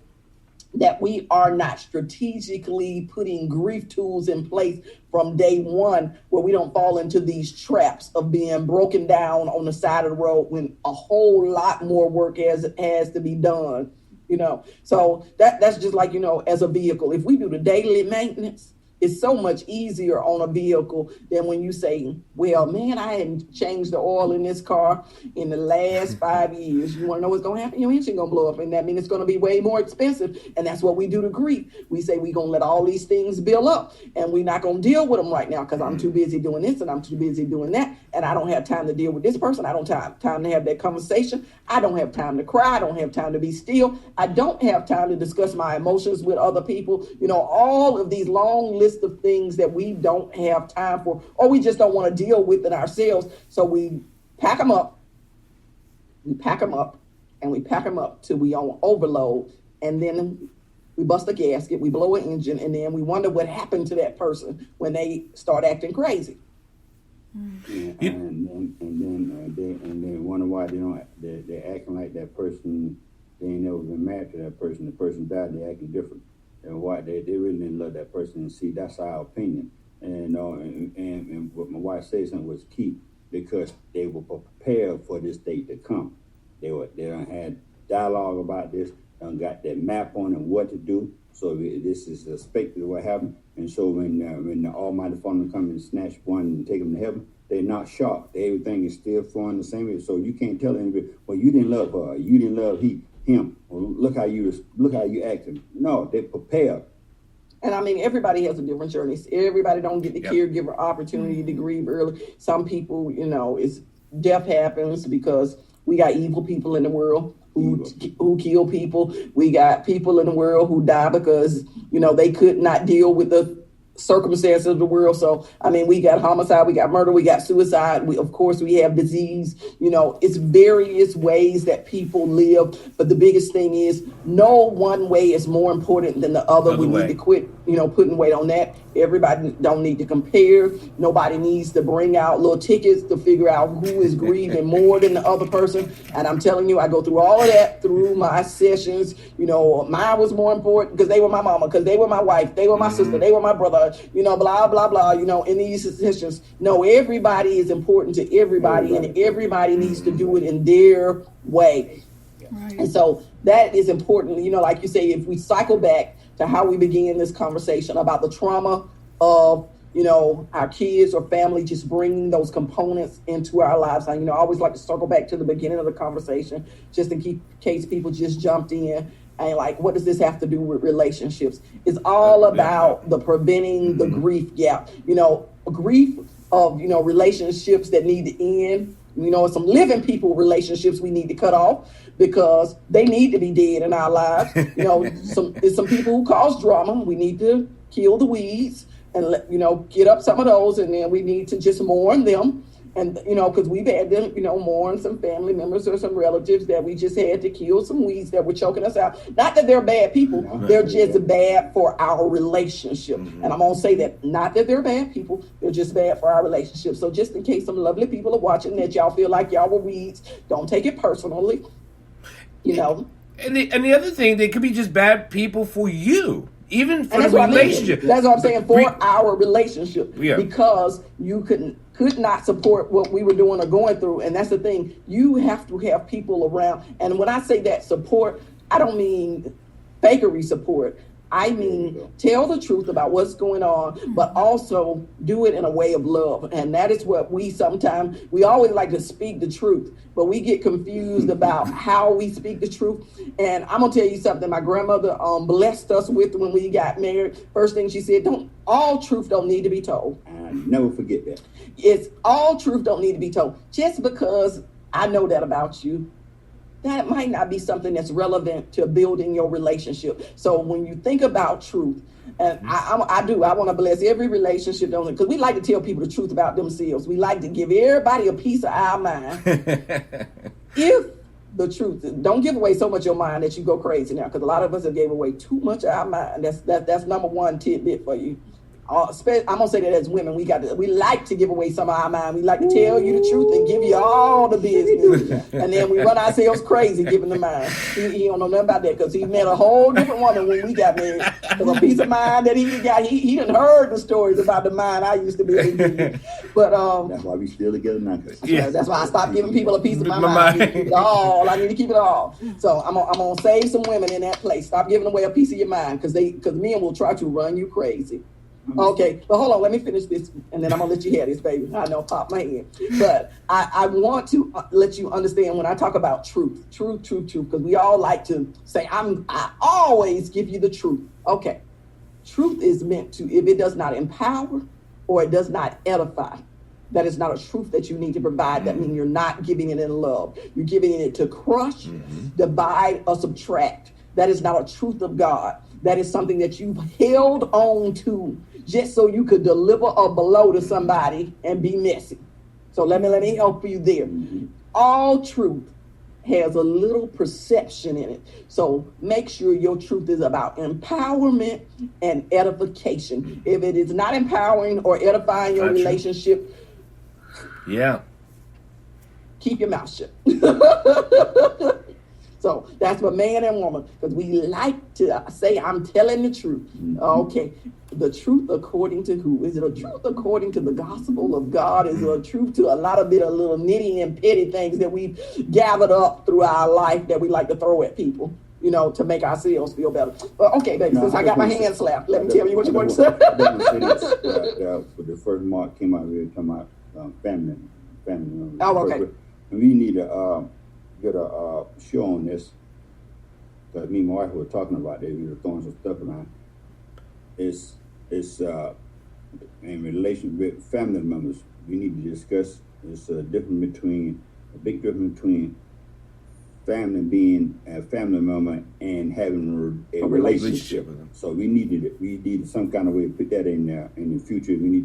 Speaker 2: that we are not strategically putting grief tools in place from day one, where we don't fall into these traps of being broken down on the side of the road when a whole lot more work has to be done, you know. So that's just like, you know, as a vehicle, if we do the daily maintenance, it's so much easier on a vehicle than when you say, well, man, I hadn't changed the oil in this car in the last 5 years. You want to know what's going to happen? Your engine going to blow up, and that means it's going to be way more expensive. And that's what we do to grief. We say we're going to let all these things build up, and we're not going to deal with them right now because I'm too busy doing this and I'm too busy doing that, and I don't have time to deal with this person. I don't have time to have that conversation. I don't have time to cry. I don't have time to be still. I don't have time to discuss my emotions with other people. You know, all of these long lists of things that we don't have time for, or we just don't want to deal with it ourselves. So we pack them up, and we pack them up till we on overload, and then we bust a gasket, we blow an engine, and then we wonder what happened to that person when they start acting crazy.
Speaker 4: And then wonder why they're acting like that person. They ain't never been married to that person. The person died, they acting different. And why they really didn't love that person. And see, that's our opinion. And what my wife said something was key, because they were prepared for this date to come. They done had dialogue about this, done got that map on and what to do. So this is expected what happened. And so when the Almighty Father come and snatch one and take them to heaven, they're not shocked. Everything is still flowing the same way. So you can't tell anybody, well, you didn't love her, you didn't love him. Well, look how you acting. No, they're prepared.
Speaker 2: And I mean, everybody has a different journey. Everybody don't get the caregiver opportunity to grieve early. Some people, you know, death happens because we got evil people in the world. who kill people. We got people in the world who die because, they could not deal with the circumstances of the world. So, I mean, we got homicide, we got murder, we got suicide. Of course, we have disease. It's various ways that people live. But the biggest thing is no one way is more important than the other. We need to quit, putting weight on that. Everybody don't need to compare. Nobody needs to bring out little tickets to figure out who is grieving more than the other person. And I'm telling you, I go through all of that through my sessions. Mine was more important because they were my mama, because they were my wife, they were my sister, they were my brother, blah, blah, blah, in these sessions. No, everybody is important to everybody, and everybody needs to do it in their way. Right. And so that is important. Like you say, if we cycle back to how we began this conversation about the trauma of, our kids or family, just bringing those components into our lives. I always like to circle back to the beginning of the conversation, just in case people just jumped in. And like, what does this have to do with relationships? It's all about the preventing the grief gap. Grief of, relationships that need to end. Some living people relationships we need to cut off because they need to be dead in our lives. There's some people who cause drama. We need to kill the weeds and get up some of those, and then we need to just mourn them. And, because we've had them, mourn some family members or some relatives that we just had to kill some weeds that were choking us out. Not that they're bad people. They're just bad for our relationship. Mm-hmm. And I'm going to say that, not that they're bad people. They're just bad for our relationship. So just in case some lovely people are watching that y'all feel like y'all were weeds, don't take it personally,
Speaker 1: And the other thing, they could be just bad people for you. Even for the relationship.
Speaker 2: That's what I'm saying, for our relationship. Yeah. Because you could not support what we were doing or going through. And that's the thing. You have to have people around. And when I say that support, I don't mean fakery support. I mean, tell the truth about what's going on, but also do it in a way of love. And that is what we always like to speak the truth, but we get confused about how we speak the truth. And I'm going to tell you something my grandmother blessed us with when we got married. First thing she said, all truth don't need to be told.
Speaker 4: I never forget that.
Speaker 2: It's all truth don't need to be told. Just because I know that about you, that might not be something that's relevant to building your relationship. So when you think about truth, and I want to bless every relationship, because we like to tell people the truth about themselves. We like to give everybody a piece of our mind. If the truth, don't give away so much of your mind that you go crazy now, because a lot of us have gave away too much of our mind. That's number one tidbit for you. I'm gonna say that as women, we like to give away some of our mind. We like to tell you the truth and give you all the business, and then we run ourselves crazy giving the mind. He don't know nothing about that because he met a whole different woman when we got married. Because a piece of mind that he got, he done heard the stories about the mind I used to be able to give. But
Speaker 4: that's why we still together now.
Speaker 2: That's why I stopped giving people a piece of my mind. I need to keep it all. I need to keep it all. So I'm gonna save some women in that place. Stop giving away a piece of your mind because men will try to run you crazy. Okay, but hold on, let me finish this, and then I'm going to let you have this, baby. I know, pop my head. But I want to let you understand when I talk about truth, because we all like to say, I always give you the truth. Okay, truth is meant to, if it does not empower or it does not edify, that is not a truth that you need to provide. That means you're not giving it in love. You're giving it to crush, divide, or subtract. That is not a truth of God. That is something that you've held on to just so you could deliver a blow to somebody and be messy. So let me help you there. All truth has a little perception in it. So make sure your truth is about empowerment and edification. If it is not empowering or edifying your relationship, keep your mouth shut. So that's for man and woman, because we like to say, I'm telling the truth. Okay, the truth according to who? Is it a truth according to the gospel of God? Is it a truth to a lot of little nitty and petty things that we've gathered up through our life that we like to throw at people, to make ourselves feel better? But okay, baby, since I got my hand slapped, let me tell you what you want to say.
Speaker 4: For the first mark came out, we were talking about family.
Speaker 2: Oh, okay.
Speaker 4: And we need to get a show on this, because me and my wife were talking about this. We were throwing some stuff around. It's in relation with family members. We need to discuss this a big difference between family being a family member and having a relationship
Speaker 1: with them.
Speaker 4: So we needed some kind of way to put that in there in the future. We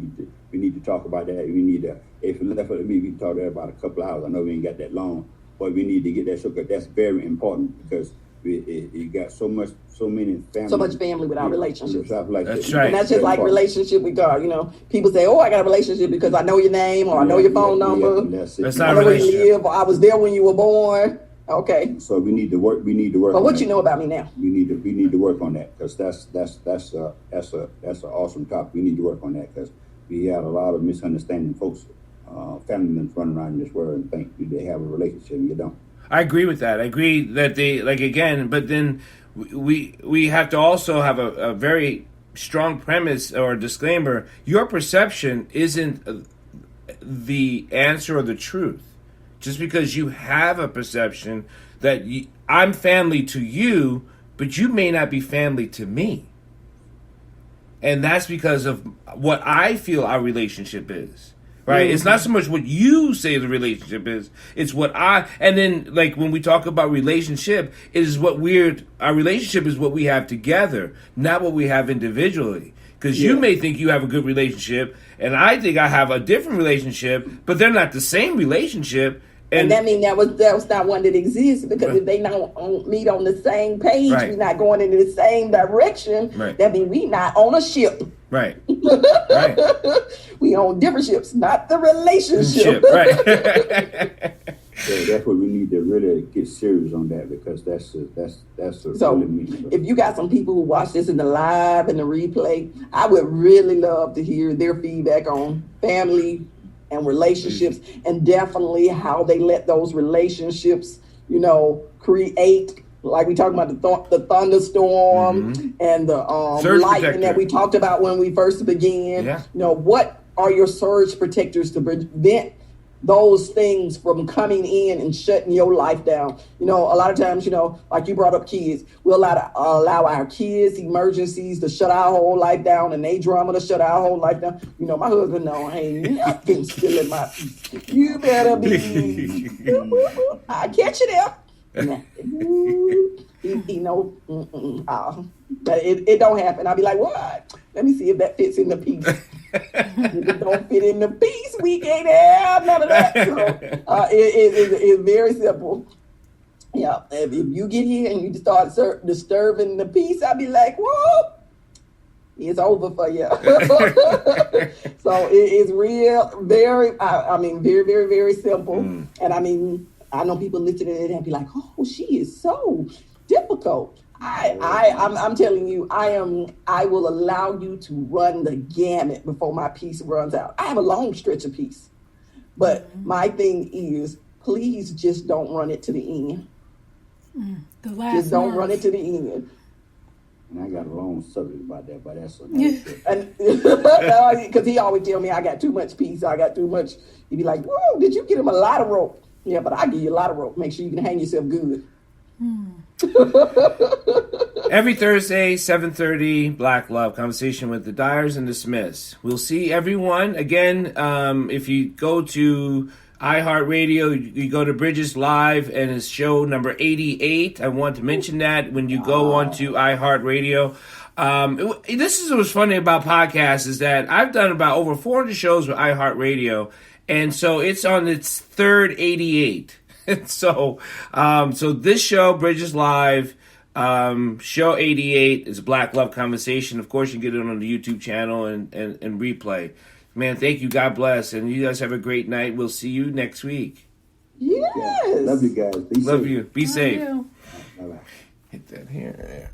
Speaker 4: need to talk about that. We need to, if it left up to me, we can talk that about a couple of hours. I know we ain't got that long, but we need to get that because that's very important because you got so much family without relationships.
Speaker 1: That's right.
Speaker 2: And that's just like relationship with God. You know, people say, "Oh, I got a relationship because I know your name or I know your phone number.
Speaker 1: That's
Speaker 2: I
Speaker 1: not
Speaker 2: know
Speaker 1: a
Speaker 2: where you
Speaker 1: relationship.
Speaker 2: live or I was there when you were born." Okay.
Speaker 4: So we need to work.
Speaker 2: But what you know about me now?
Speaker 4: We need to work on that because that's an awesome topic. We need to work on that because we have a lot of misunderstanding folks. Family members running around in this world and think they have a relationship and you don't.
Speaker 1: I agree with that. I agree that they but then we have to also have a very strong premise or disclaimer. Your perception isn't the answer or the truth. Just because you have a perception that I'm family to you, but you may not be family to me. And that's because of what I feel our relationship is. Right? Mm-hmm. It's not so much what you say the relationship is. It's what and then like when we talk about relationship, it is our relationship is what we have together, not what we have individually. Because you may think you have a good relationship, and I think I have a different relationship, but they're not the same relationship.
Speaker 2: And that means that was not one that exists because if they don't meet on the same page, we're not going in the same direction.
Speaker 1: Right.
Speaker 2: That means we not on a ship.
Speaker 1: Right. Right.
Speaker 2: We on different ships, not the relationship.
Speaker 1: Right.
Speaker 4: So that's what we need to really get serious on that because that's
Speaker 2: so
Speaker 4: really meaningful.
Speaker 2: If you got some people who watch this in the live and the replay, I would really love to hear their feedback on family and relationships and definitely how they let those relationships, create, like we talked about the thunderstorm and the lightning that we talked about when we first began.
Speaker 1: Yeah.
Speaker 2: What are your surge protectors to prevent those things from coming in and shutting your life down? A lot of times, like you brought up kids, we'll allow our kids emergencies to shut our whole life down and they drama to shut our whole life down. My husband ain't nothing still in my peace. You better be. I catch you there. It don't happen. I'll be like, what? Let me see if that fits in the piece. If it don't fit in the piece, we can't have none of that. So, it's very simple. Yeah, if you get here and you start disturbing the peace, I'll be like, whoa, it's over for you. So it's real, very, very, very, very simple. And I know people listen to it and be like, oh, she is so difficult. I'm telling you, I will allow you to run the gamut before my piece runs out. I have a long stretch of peace. But my thing is, please just don't run it to the end. Just don't run it to the end.
Speaker 4: And I got a long subject about that, but that's
Speaker 2: because he always tell me I got too much peace. I got too much. He'd be like, whoa, did you get him a lot of rope? Yeah, but I give you a lot of rope. Make sure you can hang yourself good.
Speaker 1: Every Thursday, 7:30, Black Love, conversation with the Dyers and the Smiths. We'll see everyone. Again, if you go to iHeartRadio, you go to Bridges Live, and it's show number 88. I want to mention that when you go on to iHeartRadio. This is what's funny about podcasts is that I've done about over 400 shows with iHeartRadio, and so it's on its third 88. So this show, Bridges Live, show 88 is Black Love Conversation. Of course, you can get it on the YouTube channel and replay. Man, thank you. God bless. And you guys have a great night. We'll see you next week.
Speaker 2: Yes.
Speaker 4: Love you guys.
Speaker 1: Love you. Be safe.
Speaker 3: You.
Speaker 4: Bye-bye.
Speaker 1: Hit that here.